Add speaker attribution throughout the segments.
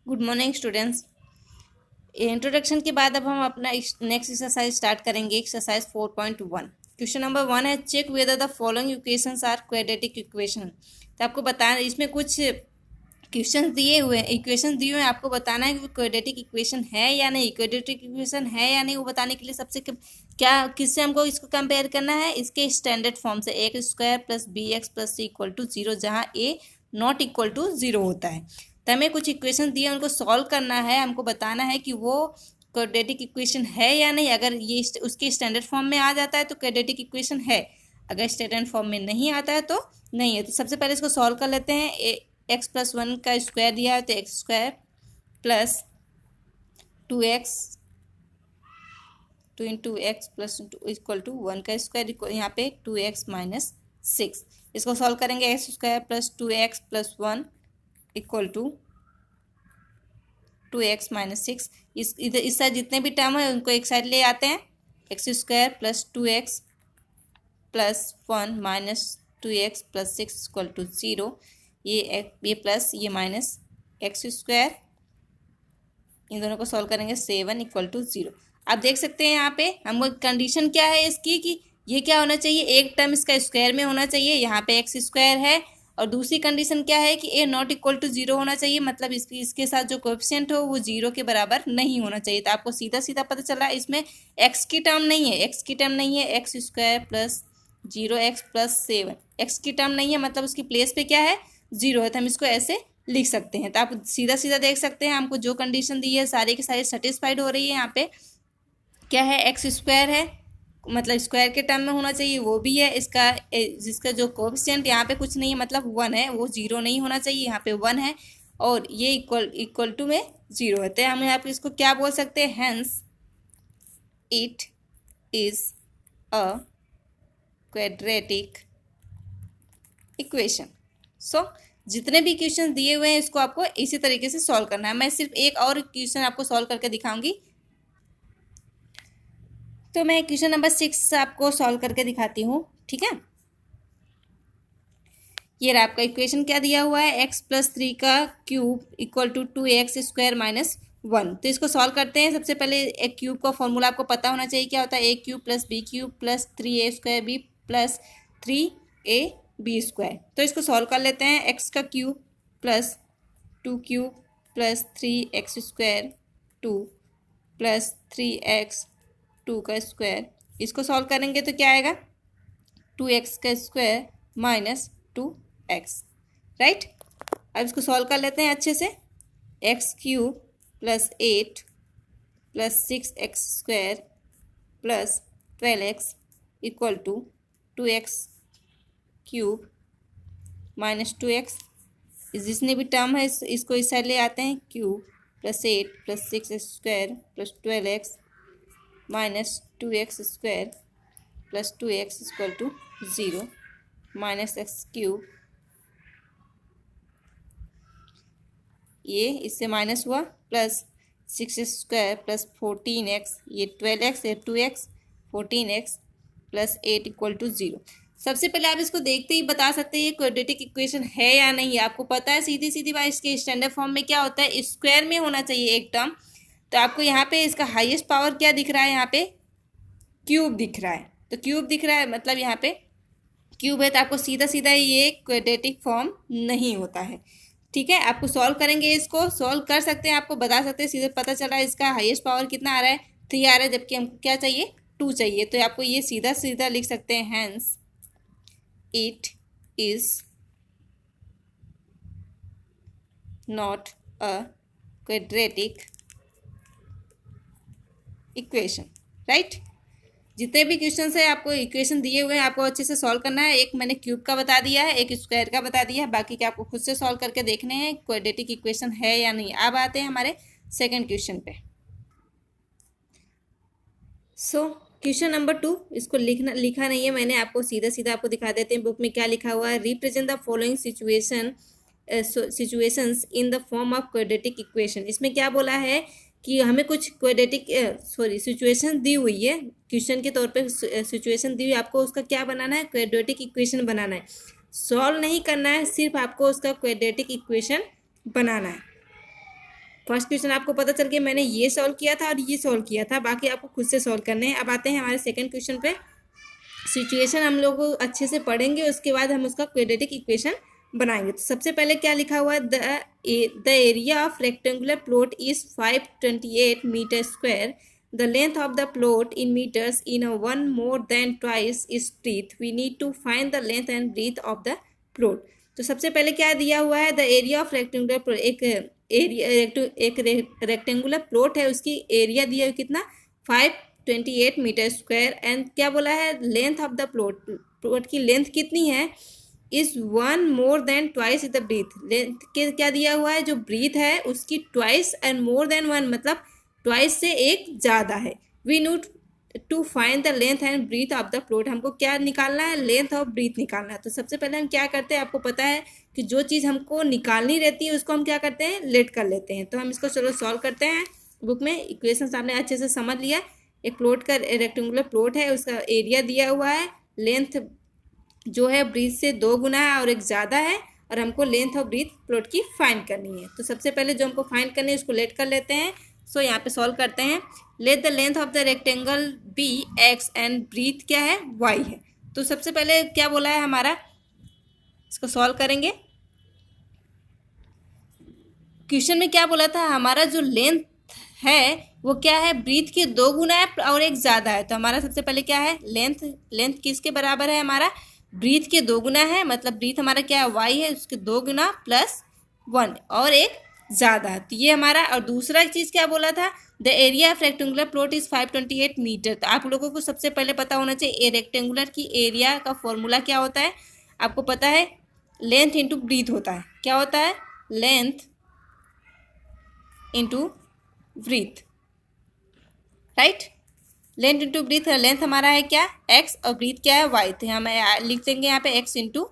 Speaker 1: Good morning students. Introduction के बाद अब हम अपना नेक्स्ट एक्सरसाइज स्टार्ट करेंगे। एक्सरसाइज 4.1 क्वेश्चन नंबर 1 है, check whether the following equations are quadratic equation. तो आपको बताना, इसमें कुछ क्वेश्चन दिए हुए हैं, इक्वेशन दिए हुए हैं, आपको बताना है कि क्वाड्रेटिक इक्वेशन है या नहीं। क्वाड्रेटिक इक्वेशन है या नहीं वो बताने के लिए सबसे क्या किससे हमको इसको कंपेयर करना है, इसके स्टैंडर्ड फॉर्म से, x square plus b x plus c equal to zero, जहाँ a not equal to zero होता है। तो हमें कुछ इक्वेशन दिए, उनको सॉल्व करना है, हमको बताना है कि वो क्वाड्रेटिक इक्वेशन है या नहीं। अगर ये उसके स्टैंडर्ड फॉर्म में आ जाता है तो क्वाड्रेटिक इक्वेशन है, अगर स्टैंडर्ड फॉर्म में नहीं आता है तो नहीं है। तो सबसे पहले इसको सॉल्व कर लेते हैं। एक्स प्लस वन का स्क्वायर दिया है तो x square plus 2x 2 into x plus equal to 1 का स्क्वायर, यहाँ पे 2x माइनस 6। इसको सॉल्व करेंगे, x square plus 2x plus 1 equal to 2x minus 6। इधर इस साइड जितने भी टर्म है उनको एक साइड ले आते हैं। X square plus 2x plus 1 minus 2x plus 6 equal to 0। ये प्लस ये माइनस एक्स स्क्वायर, इन दोनों को सॉल्व करेंगे 7 इक्वल टू 0। आप देख सकते हैं यहाँ पे हमको कंडीशन क्या है इसकी कि ये क्या होना चाहिए, एक टर्म इसका स्क्वायर में होना चाहिए, यहाँ पे एक्स स्क्वायर है। और दूसरी कंडीशन क्या है कि ए नॉट इक्वल टू जीरो होना चाहिए, मतलब इसके साथ जो कोएफिशिएंट हो वो जीरो के बराबर नहीं होना चाहिए। तो आपको सीधा सीधा पता चला इसमें एक्स की टर्म नहीं है, एक्स की टर्म नहीं है, x square plus 0x plus 7 x की टर्म नहीं है, मतलब उसकी प्लेस पे क्या है, जीरो है। तो हम इसको ऐसे लिख सकते हैं। तो आप सीधा सीधा देख सकते हैं हमको जो कंडीशन दी है सारी की सारी सेटिस्फाइड हो रही है। यहाँ पे क्या है, एक्स स्क्वायर है, मतलब स्क्वायर के टर्म में होना चाहिए, वो भी है। इसका जिसका जो कोएफिशिएंट यहाँ पे कुछ नहीं है, मतलब 1 है, वो जीरो नहीं होना चाहिए, यहाँ पे 1 है। और ये इक्वल टू में जीरो है। तो हम यहाँ पे इसको क्या बोल सकते हैं, hence it is a quadratic equation. So जितने भी क्वेश्चन दिए हुए हैं इसको आपको इसी तरीके से सॉल्व करना है। मैं सिर्फ एक और क्वेश्चन आपको सॉल्व करके दिखाऊंगी। तो मैं क्वेश्चन नंबर 6 आपको सॉल्व करके दिखाती हूँ, ठीक है। ये रहा आपका इक्वेशन, क्या दिया हुआ है, एक्स प्लस 3 का cube equal to 2x square minus 1। तो इसको सॉल्व करते हैं। सबसे पहले एक क्यूब का फॉर्मूला आपको पता होना चाहिए, क्या होता है, a cube plus b cube plus 3a square b plus 3ab square. तो इसको सॉल्व कर लेते हैं। एक्स का cube plus 2 cube plus 3x square 2 plus 3x 2 का स्क्वायर, इसको सॉल्व करेंगे तो क्या आएगा, 2x का स्क्वायर माइनस 2x, राइट। अब इसको सॉल्व कर लेते हैं अच्छे से। X cube plus 8 plus 6x square plus 12x equal to 2x cube minus 2x। जितने भी टर्म है इसको इस साइड ले आते हैं, cube plus 8 plus 6 square plus 12x minus 2x square plus 2x equal to 0 minus x cube, ये इससे माइनस हुआ, प्लस 6 स्क्वायर प्लस 14x, ये 12x, ये 2x, 14x plus 8 equal to 0। सबसे पहले आप इसको देखते ही बता सकते हैं ये क्वाड्रेटिक इक्वेशन है या नहीं। आपको पता है सीधी सीधी बात, इसके स्टैंडर्ड फॉर्म में क्या होता है, स्क्वायर में होना चाहिए एक टर्म। तो आपको यहाँ पे इसका हाईएस्ट पावर क्या दिख रहा है, यहाँ पे क्यूब दिख रहा है। तो क्यूब दिख रहा है मतलब यहाँ पे क्यूब है, तो आपको सीधा सीधा ये क्वाड्रेटिक फॉर्म नहीं होता है, ठीक है। आपको सॉल्व करेंगे, इसको सॉल्व कर सकते हैं, आपको बता सकते हैं, सीधे पता चला इसका हाईएस्ट पावर कितना आ रहा है, 3 आ रहा है, जबकि हमको क्या चाहिए, 2 चाहिए। तो आपको ये सीधा सीधा लिख सकते हैं, hence it is not a quadratic equation, right. जितने भी क्वेश्चन है आपको इक्वेशन दिए हुए हैं, आपको अच्छे से सॉल्व करना है। एक मैंने क्यूब का बता दिया है, एक स्क्वायर का बता दिया है, बाकी के आपको खुद से सॉल्व करके देखने हैं क्वाड्रेटिक इक्वेशन है या नहीं। अब आते हैं हमारे सेकंड क्वेश्चन पे। सो क्वेश्चन नंबर 2, इसको लिखा नहीं है मैंने, आपको सीधा सीधा आपको दिखा देते हैं बुक में क्या लिखा हुआ है। Represent the following situations in the form of quadratic equation. इसमें क्या बोला है कि हमें कुछ क्वाड्रेटिक सिचुएशन दी हुई है, क्वेश्चन के तौर पे सिचुएशन दी हुई, आपको उसका क्या बनाना है, क्वाड्रेटिक इक्वेशन बनाना है। सॉल्व नहीं करना है, सिर्फ आपको उसका क्वाड्रेटिक इक्वेशन बनाना है। फर्स्ट क्वेश्चन आपको पता चल गया, मैंने ये सॉल्व किया था और ये सॉल्व किया था, बाकी आपको खुद से सॉल्व करने हैं। अब आते हैं हमारे सेकंड क्वेश्चन पे। सिचुएशन हम लोग अच्छे से पढ़ेंगे, उसके बाद हम उसका क्वाड्रेटिक इक्वेशन बनाएंगे। तो सबसे पहले क्या लिखा हुआ है, the area of rectangular plot is 528 metre square, the length of the plot in metres in a one more than twice is breadth, we need to find the length and breadth of the plot. तो सबसे पहले क्या दिया हुआ है, the area of rectangular plot, एक rectangular plot है, उसकी एरिया दिया है कितना, 528 मीटर स्क्वायर, एंड क्या बोला है, लेंथ ऑफ द प्लॉट की लेंथ कितनी है, is one more than twice is the breadth, length के क्या दिया हुआ है, जो ब्रीथ है उसकी twice and more than one मतलब ट्वाइस से एक ज़्यादा है। We need to find the length and breadth of the plot, हमको क्या निकालना है, लेंथ और ब्रीथ निकालना है। तो सबसे पहले हम क्या करते हैं, आपको पता है कि जो चीज़ हमको निकालनी रहती है उसको हम क्या करते हैं, लेट कर लेते हैं। तो हम इसको चलो सॉल्व करते हैं। बुक में इक्वेशन आपने अच्छे से समझ लिया। एक प्लॉट का रेक्टेंगुलर प्लॉट है, उसका एरिया दिया हुआ है, लेंथ जो है ब्रीथ से 2 गुना है और एक ज़्यादा है, और हमको लेंथ और ब्रीथ प्लॉट की फाइंड करनी है। तो सबसे पहले जो हमको फाइंड करनी है उसको लेट कर लेते हैं। सो यहाँ पे सॉल्व करते हैं। Let the length of the rectangle be x and breadth क्या है, वाई है। तो सबसे पहले क्या बोला है हमारा, इसको सॉल्व करेंगे। क्वेश्चन में क्या बोला था, हमारा जो लेंथ है वो क्या है, ब्रीथ के 2 गुना है और एक ज़्यादा है। तो हमारा सबसे पहले क्या है, लेंथ किसके बराबर है, हमारा ब्रीथ के 2 गुना है, मतलब ब्रीथ हमारा क्या है, वाई है, उसके 2 गुना प्लस 1 और एक ज़्यादा है। तो ये हमारा, और दूसरा चीज़ क्या बोला था, the area of rectangular plot is 528 metre. तो आप लोगों को सबसे पहले पता होना चाहिए रेक्टेंगुलर की एरिया का फॉर्मूला क्या होता है, आपको पता है, लेंथ इंटू ब्रीथ होता है। क्या होता है, length into breadth, right. Length into breadth, length हमारा है क्या, एक्स, और ब्रीथ क्या है, वाई। तो हम लिख देंगे यहाँ पे x into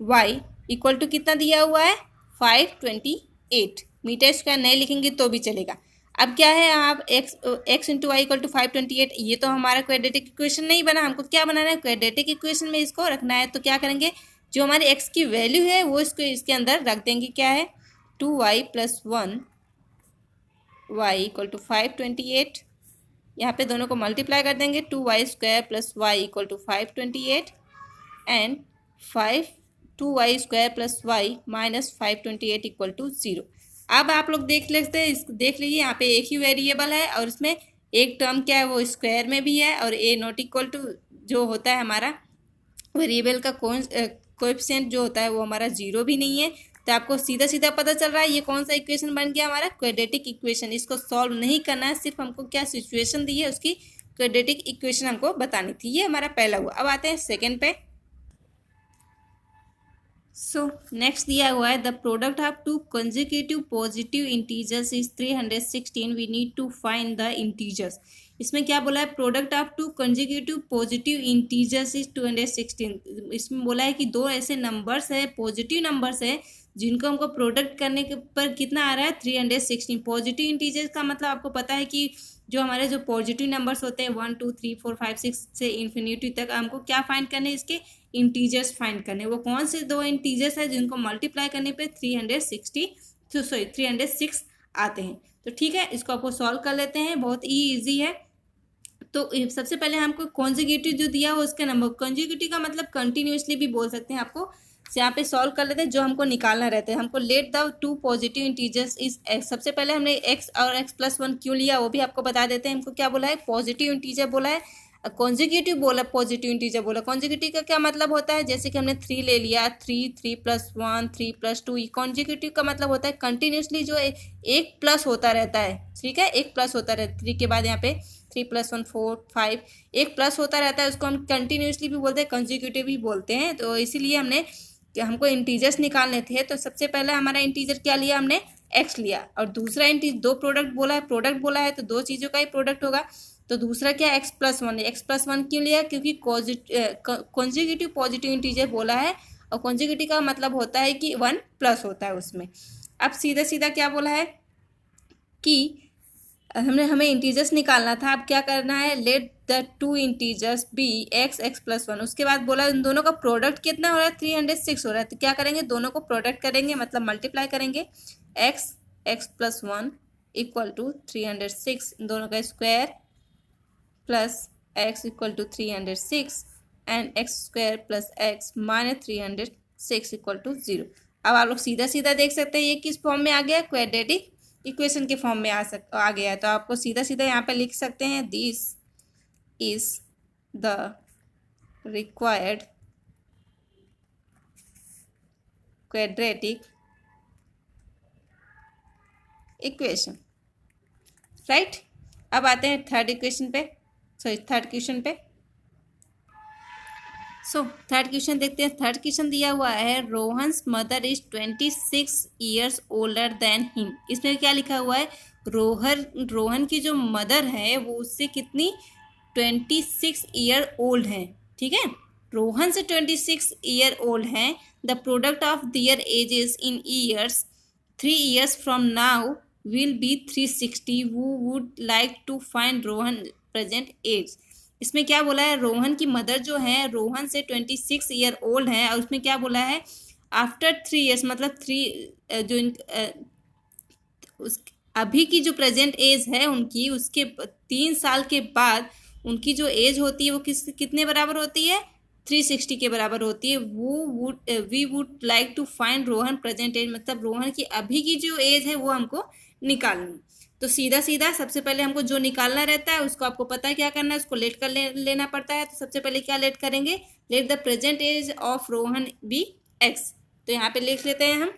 Speaker 1: y equal to कितना दिया हुआ है, 528 मीटर स्क्वायर। नहीं लिखेंगे तो भी चलेगा। अब क्या है, आप x into y equal to 528, ये तो हमारा क्वाड्रेटिक इक्वेशन नहीं बना, हमको क्या बनाना है, क्वाड्रेटिक इक्वेशन में इसको रखना है। तो क्या करेंगे, जो हमारी एक्स की वैल्यू है वो इसको इसके अंदर रख देंगे। क्या है, 2y plus 1 y equal to 528, यहाँ पे दोनों को मल्टीप्लाई कर देंगे, 2y square plus y equal to 528 and 2y square plus y minus 528 equal to 0। अब आप लोग देख लीजिए यहाँ पे एक ही वेरिएबल है और इसमें एक टर्म क्या है, वो स्क्वायर में भी है, और ए नॉट इक्वल टू जो होता है हमारा वेरिएबल का कोएफिशिएंट जो होता है वो हमारा 0 भी नहीं है। तो आपको सीधा सीधा पता चल रहा है ये कौन सा इक्वेशन बन गया, हमारा क्वाड्रेटिक इक्वेशन। इसको सॉल्व नहीं करना है, सिर्फ हमको क्या सिचुएशन दी है उसकी क्वाड्रेटिक इक्वेशन हमको बतानी थी। ये हमारा पहला हुआ। अब आते हैं सेकंड पे। सो नेक्स्ट दिया हुआ है, the product of 2 consecutive positive integers is 316, we need to find the integers. इसमें क्या बोला है, product of 2 consecutive positive integers is 216। इसमें बोला है कि 2 ऐसे नंबर्स है, पॉजिटिव नंबर्स है, जिनको हमको प्रोडक्ट करने के पर कितना आ रहा है, 316। पॉजिटिव इंटीजर्स का मतलब आपको पता है कि जो हमारे जो पॉजिटिव नंबर्स होते हैं 1 2 3 4 5 6 से इन्फिनिटी तक, हमको क्या फाइंड करने, इसके इंटीजर्स फाइंड करने। वो कौन से 2 इंटीजर्स है जिनको मल्टीप्लाई करने पे 306 आते हैं। तो ठीक है, इसको आपको सॉल्व कर लेते हैं, बहुत ही ईजी है। तो सबसे पहले हमको कॉन्जिक्यूटिव जो दिया है उसके नंबर, कॉन्जिक्यूटिव का मतलब कंटिन्यूसली भी बोल सकते हैं आपको। यहाँ पे सॉल्व कर लेते हैं, जो हमको निकालना रहता है। हमको late the 2 positive integers is x. सबसे पहले हमने एक्स और एक्स प्लस 1 क्यों लिया वो भी आपको बता देते हैं। हमको क्या बोला है, पॉजिटिव इंटीजर बोला है, कॉन्जिक्यूटिव बोला, पॉजिटिव इंटीजर बोला। कॉन्जिक्यूटिव का क्या मतलब होता है, जैसे कि हमने 3 ले लिया, 3 प्लस 1 3 प्लस 2। कॉन्जिक्यूटिव का मतलब होता है कंटिन्यूसली जो एक प्लस होता रहता है, ठीक है, एक प्लस होता रहता है। 3 के बाद यहाँ पे 3 प्लस 1 4 5 एक प्लस होता रहता है, उसको हम कंटिन्यूसली भी बोलते हैं, कंजिक्यूटिव भी बोलते हैं। तो इसीलिए हमको इंटीजर्स निकालने थे। तो सबसे पहले हमारा इंटीजर क्या लिया, हमने एक्स लिया, और दूसरा इंटीजर 2 प्रोडक्ट बोला है तो 2 चीज़ों का ही प्रोडक्ट होगा। तो दूसरा क्या, एक्स प्लस 1 है। एक्स प्लस 1 क्यों लिया, क्योंकि कॉन्जिक्यूटिव पॉजिटिव इंटीजर बोला है, और कॉन्जिक्यूटिव का मतलब होता है कि 1 प्लस होता है उसमें। अब सीधा क्या बोला है कि हमें इंटीजर्स निकालना था। अब क्या करना है, let the 2 integers be x plus 1। उसके बाद बोला इन दोनों का प्रोडक्ट कितना हो रहा है, 306 हो रहा है। तो क्या करेंगे, दोनों को प्रोडक्ट करेंगे, मतलब मल्टीप्लाई करेंगे, एक्स प्लस 1 इक्वल टू 306, इन दोनों का square plus x equal to 306 and x square plus x minus 306 equal to 0। अब आप लोग सीधा सीधा देख सकते हैं ये किस फॉर्म में आ गया, क्वाड्रेटिक इक्वेशन के फॉर्म में आ गया है। तो आपको सीधा सीधा यहाँ पे लिख सकते हैं this is the required quadratic equation, right. अब आते हैं थर्ड क्वेश्चन पे। थर्ड क्वेश्चन देखते हैं। थर्ड क्वेश्चन दिया हुआ है Rohan's mother is 26 years older than him. इसमें क्या लिखा हुआ है, रोहन की जो मदर है वो उससे कितनी 26 ईयर ओल्ड है, ठीक है। रोहन से 26 ईयर ओल्ड है। The product of their ages in years 3 years from now will be 360. Who would like to find Rohan present age. इसमें क्या बोला है, रोहन की मदर जो है रोहन से 26 ईयर ओल्ड है और उसमें क्या बोला है आफ्टर 3 years, मतलब अभी की जो प्रेजेंट एज है उनकी, उसके 3 साल के बाद उनकी जो एज होती है वो कितने बराबर होती है, 360 के बराबर होती है। We would like to find Rohan present age, मतलब रोहन की अभी की जो एज है वो हमको निकालनी। तो सीधा सीधा सबसे पहले हमको जो निकालना रहता है उसको आपको पता है क्या करना है, उसको लेट कर लेना पड़ता है। तो सबसे पहले क्या लेट करेंगे, let the present age of Rohan be x. तो यहाँ पे लिख लेते हैं हम,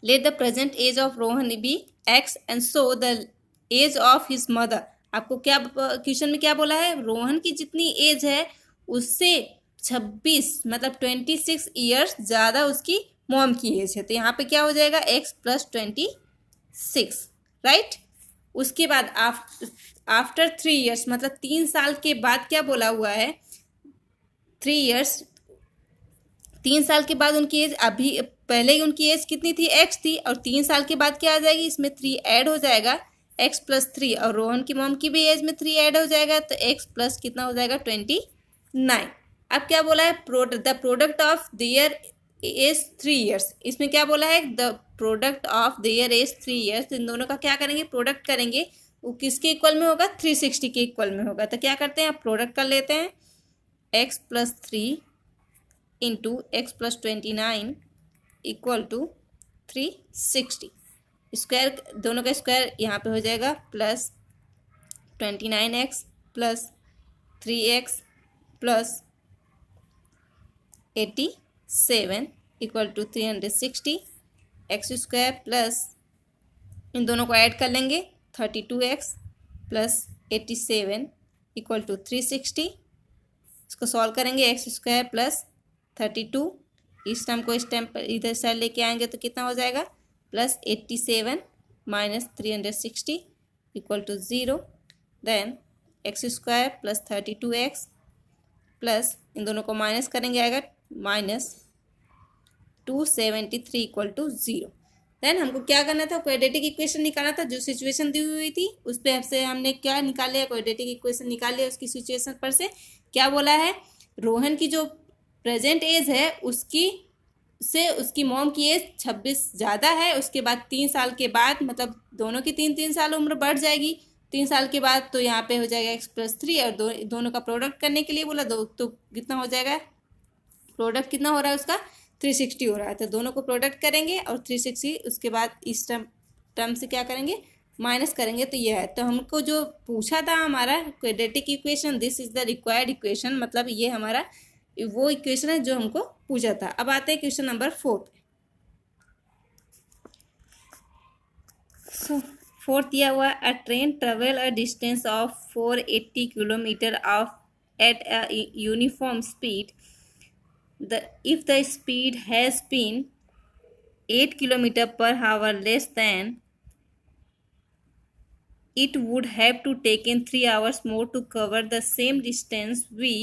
Speaker 1: let the present age of Rohan be x and so the age of his mother. आपको क्या क्वेश्चन में क्या बोला है, रोहन की जितनी एज है उससे 26 मतलब 26 ईयर्स ज़्यादा उसकी मॉम की एज है। तो यहाँ पे क्या हो जाएगा x प्लस 26, राइट। उसके बाद आफ्टर 3 years मतलब 3 साल के बाद क्या बोला हुआ है, 3 years 3 साल के बाद उनकी एज, अभी पहले ही उनकी एज कितनी थी, x थी, और 3 साल के बाद क्या आ जाएगी, इसमें 3 ऐड हो जाएगा, x प्लस 3, और रोहन की मॉम की भी एज में 3 ऐड हो जाएगा, तो x प्लस कितना हो जाएगा 29। अब क्या बोला है, the product of their age 3 years। इसमें क्या बोला है, the product of their age 3 years। इन दोनों का क्या करेंगे, प्रोडक्ट करेंगे, वो किसके इक्वल में होगा, 360 के इक्वल में होगा। तो क्या करते हैं, आप प्रोडक्ट कर लेते हैं, x plus 3 into x plus 29 equal to 360। Square, दोनों का स्क्वायर यहाँ पे हो जाएगा, plus 29x plus 3x plus 87 equal to 360। X square plus, इन दोनों को ऐड कर लेंगे, 32x प्लस 87 इक्वल टू 360। इसको सॉल्व करेंगे, एक्स स्क्वायर प्लस 32, इस टर्म को इस टर्म पर इधर साइड लेके आएंगे तो कितना हो जाएगा, plus 87 minus 360 equal to 0। Then x square plus 32x plus, इन दोनों को माइनस करेंगे आएगा माइनस 273 इक्वल टू 0। देन हमको क्या करना था, क्वाड्रेटिक इक्वेशन निकालना था। जो सिचुएशन दी हुई थी उस पर से हमने क्या निकाल लिया, क्वाड्रेटिक इक्वेशन निकाल लिया। उसकी सिचुएशन पर से क्या बोला है, रोहन की जो प्रेजेंट एज है उसकी मॉम की एज 26 ज़्यादा है। उसके बाद 3 साल के बाद, मतलब दोनों की 3-3 साल उम्र बढ़ जाएगी 3 साल के बाद, तो यहाँ पे हो जाएगा x प्लस 3, और दोनों का प्रोडक्ट करने के लिए बोला तो कितना हो जाएगा, प्रोडक्ट कितना हो रहा है उसका 360 हो रहा है। तो दोनों को प्रोडक्ट करेंगे और 360, उसके बाद इस टर्म से क्या करेंगे, माइनस करेंगे, तो ये है। तो हमको जो पूछा था हमारा quadratic equation, this is the required equation, मतलब ये हमारा वो इक्वेशन है जो हमको पूछा था। अब आते हैं क्वेश्चन नंबर 4 पे। फोर्थ दिया हुआ, अ train travel a distance of 480 kilometre of at a uniform speed. If the speed has been 8 kilometers per hour less than, it would have to taken 3 hours more to cover the same distance. We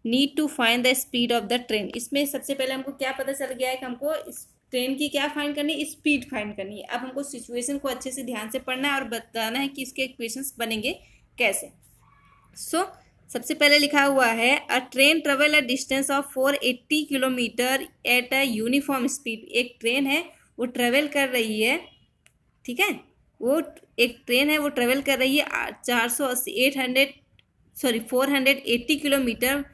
Speaker 1: need to find the speed of the train. इसमें सबसे पहले हमको क्या पता चल गया है कि हमको इस ट्रेन की क्या फाइंड करनी है, स्पीड फाइंड करनी है। अब हमको सिचुएशन को अच्छे से ध्यान से पढ़ना है और बताना है कि इसके इक्वेशंस बनेंगे कैसे। सबसे पहले लिखा हुआ है, अ train travel a distance of 480 kilometre at a uniform speed. एक ट्रेन है वो ट्रेवल कर रही है, ठीक है, वो एक ट्रेन है वो ट्रेवल कर रही है 480 किलोमीटर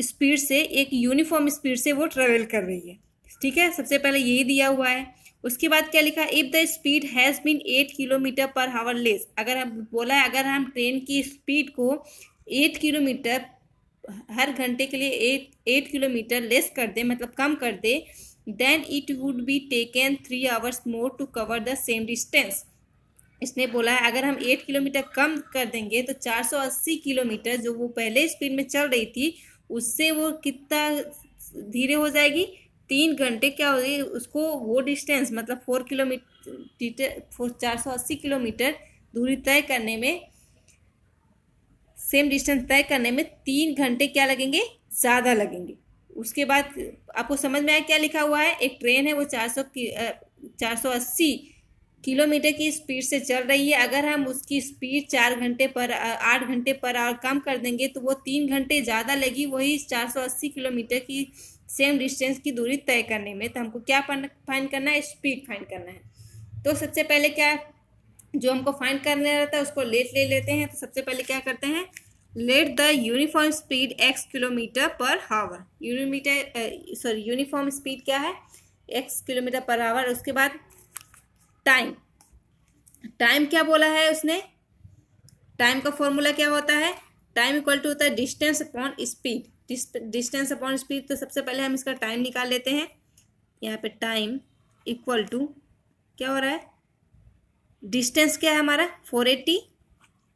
Speaker 1: स्पीड से, एक यूनिफॉर्म स्पीड से वो ट्रेवल कर रही है। ठीक है, सबसे पहले यही दिया हुआ है। उसके बाद क्या लिखा, if the speed has been 8 kilometre per hour less, अगर हम बोला है अगर हम ट्रेन की स्पीड को 8 किलोमीटर हर घंटे के लिए 8 किलोमीटर लेस कर दे, मतलब कम कर दे, then it would be taken 3 hours more to cover the same distance. इसने बोला है अगर हम 8 किलोमीटर कम कर देंगे तो 480 किलोमीटर जो वो पहले स्पीड में चल रही थी उससे वो कितना धीरे हो जाएगी, 3 घंटे क्या हो जाएगी उसको, वो डिस्टेंस मतलब 480 किलोमीटर दूरी तय करने में, सेम डिस्टेंस तय करने में 3 घंटे क्या लगेंगे, ज़्यादा लगेंगे। उसके बाद आपको समझ में आया क्या लिखा हुआ है, एक ट्रेन है वो 480 किलोमीटर की स्पीड से चल रही है, अगर हम उसकी स्पीड 8 घंटे पर आवर कम कर देंगे तो वो 3 घंटे ज़्यादा लगी वही 480 किलोमीटर की सेम डिस्टेंस की दूरी तय करने में। तो हमको क्या फाइंड करना है, स्पीड फाइंड करना है। तो सबसे पहले क्या जो हमको फाइंड करना रहता है उसको ले लेते हैं। तो सबसे पहले क्या करते हैं, let the uniform speed x kilometre per our, uniform speed क्या है, x किलोमीटर पर आवर। उसके बाद टाइम क्या बोला है उसने, टाइम का फॉर्मूला क्या होता है, टाइम इक्वल टू होता है distance upon speed, distance upon speed. तो सबसे पहले हम इसका टाइम निकाल लेते हैं। यहाँ पे टाइम इक्वल टू क्या हो रहा है, डिस्टेंस क्या है हमारा 480,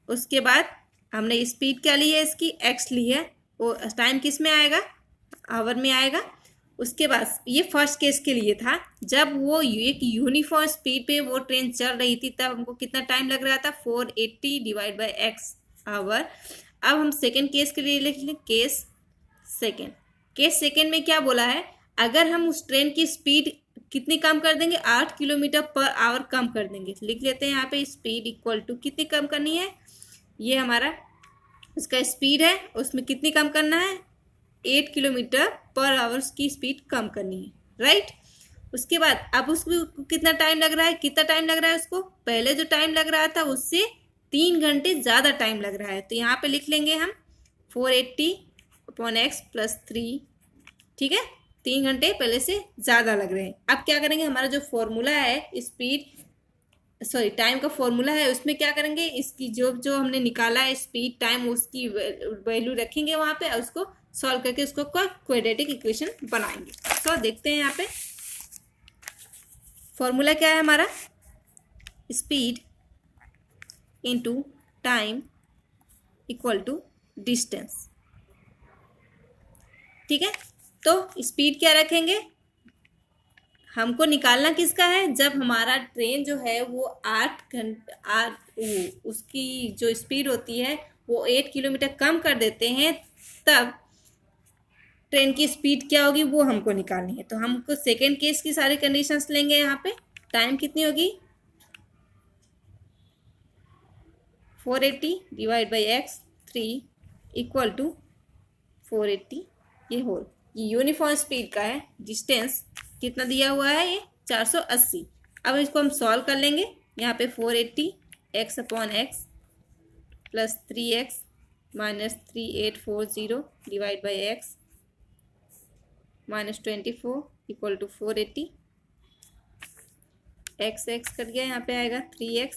Speaker 1: उसके बाद हमने स्पीड क्या ली है इसकी x ली है, वो टाइम किस में आएगा, आवर में आएगा। उसके बाद ये फर्स्ट केस के लिए था, जब वो एक यूनिफॉर्म स्पीड पे वो ट्रेन चल रही थी तब हमको कितना टाइम लग रहा था, 480 डिवाइड बाई x आवर। अब हम सेकेंड केस के लिए लिख लें, केस सेकेंड में क्या बोला है, अगर हम उस ट्रेन की स्पीड कितनी कम कर देंगे, 8 किलोमीटर पर आवर कम कर देंगे। लिख लेते हैं यहाँ पे स्पीड इक्वल टू कितनी कम करनी है, ये हमारा उसका स्पीड है, उसमें कितनी कम करना है, 8 किलोमीटर पर आवर्स की स्पीड कम करनी है, राइट। उसके बाद अब उसको कितना टाइम लग रहा है, उसको पहले जो टाइम लग रहा था उससे 3 घंटे ज़्यादा टाइम लग रहा है। तो यहाँ पे लिख लेंगे हम 480 अपॉन x प्लस 3, ठीक है, 3 घंटे पहले से ज़्यादा लग रहे हैं। अब क्या करेंगे, हमारा जो फॉर्मूला है टाइम का फॉर्मूला है उसमें क्या करेंगे, इसकी जो हमने निकाला है स्पीड टाइम उसकी वैल्यू रखेंगे वहाँ पे और उसको सॉल्व करके उसको क्वाड्रेटिक इक्वेशन बनाएंगे। तो देखते हैं यहाँ पे फॉर्मूला क्या है हमारा, speed into time equal to distance, ठीक है। तो स्पीड क्या रखेंगे, हमको निकालना किसका है, जब हमारा ट्रेन जो है वो 8 घंटे उसकी जो स्पीड होती है वो 8 किलोमीटर कम कर देते हैं तब ट्रेन की स्पीड क्या होगी वो हमको निकालनी है। तो हमको सेकेंड केस की सारी कंडीशंस लेंगे। यहाँ पे टाइम कितनी होगी, 480 divide by x 3 equal to 480, ये होल, ये यूनिफॉर्म स्पीड का है, डिस्टेंस कितना दिया हुआ है, ये 480। अब इसको हम सॉल्व कर लेंगे। यहाँ पे 480 x upon x plus 3x minus 3840 divide by x minus 24 equal to 480, x cut गया, यहाँ पे आएगा 3x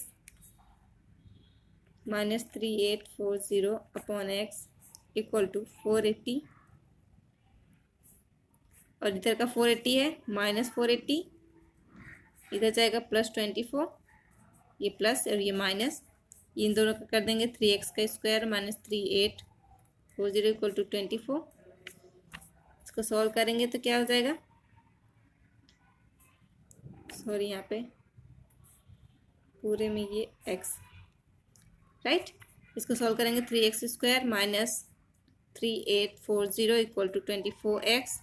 Speaker 1: minus 3840 upon x equal to 480, और इधर का 480 है माइनस 480, इधर जाएगा प्लस 24, ये प्लस और ये माइनस, इन दोनों का कर देंगे 3x का स्क्वायर माइनस 3840 इक्वल टू 24। इसको सॉल्व करेंगे तो क्या हो जाएगा, सॉरी यहाँ पे पूरे में ये x, राइट। इसको सॉल्व करेंगे 3x square minus 3840 equal to 24x,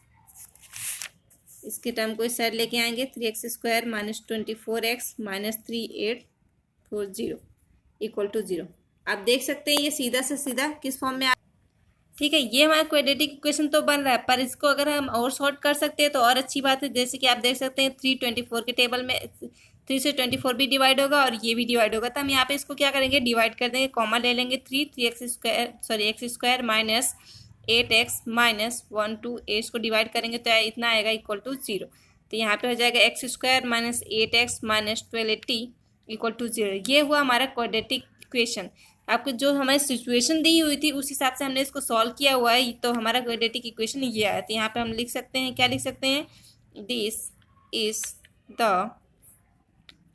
Speaker 1: इसके टर्म को इस साइड लेके आएंगे, 3x square minus 24x minus 3840 equal to 0। आप देख सकते हैं ये सीधा से सीधा किस फॉर्म में ठीक है, ये हमारा क्वाड्रेटिक इक्वेशन तो बन रहा है, पर इसको अगर हम और शॉर्ट कर सकते हैं तो और अच्छी बात है। जैसे कि आप देख सकते हैं 324 के टेबल में 3 से 24 भी डिवाइड होगा और ये भी डिवाइड होगा, तो हम यहाँ पे इसको क्या करेंगे, डिवाइड कर देंगे, कॉमा ले लेंगे, 3x² माइनस 8x माइनस 1 2 8 को डिवाइड करेंगे तो इतना आएगा इक्वल टू 0। तो यहाँ पे हो जाएगा x² minus 8x minus 1280 equal to 0। ये हुआ हमारा क्वाड्रेटिक इक्वेशन। आपको जो हमारी सिचुएशन दी हुई थी उस हिसाब से हमने इसको सॉल्व किया हुआ है, तो हमारा क्वाड्रेटिक इक्वेशन ये आया। तो यहाँ पे हम लिख सकते हैं, क्या लिख सकते हैं, this is the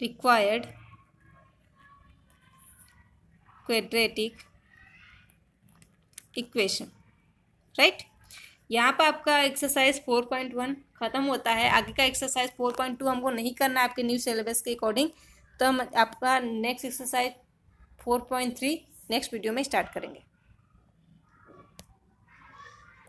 Speaker 1: required quadratic equation, right. यहाँ पर आपका एक्सरसाइज 4.1 खत्म होता है। आगे का एक्सरसाइज 4.2 हमको नहीं करना है आपके न्यू सिलेबस के अकॉर्डिंग, तो हम आपका नेक्स्ट एक्सरसाइज 4.3 नेक्स्ट वीडियो में स्टार्ट करेंगे।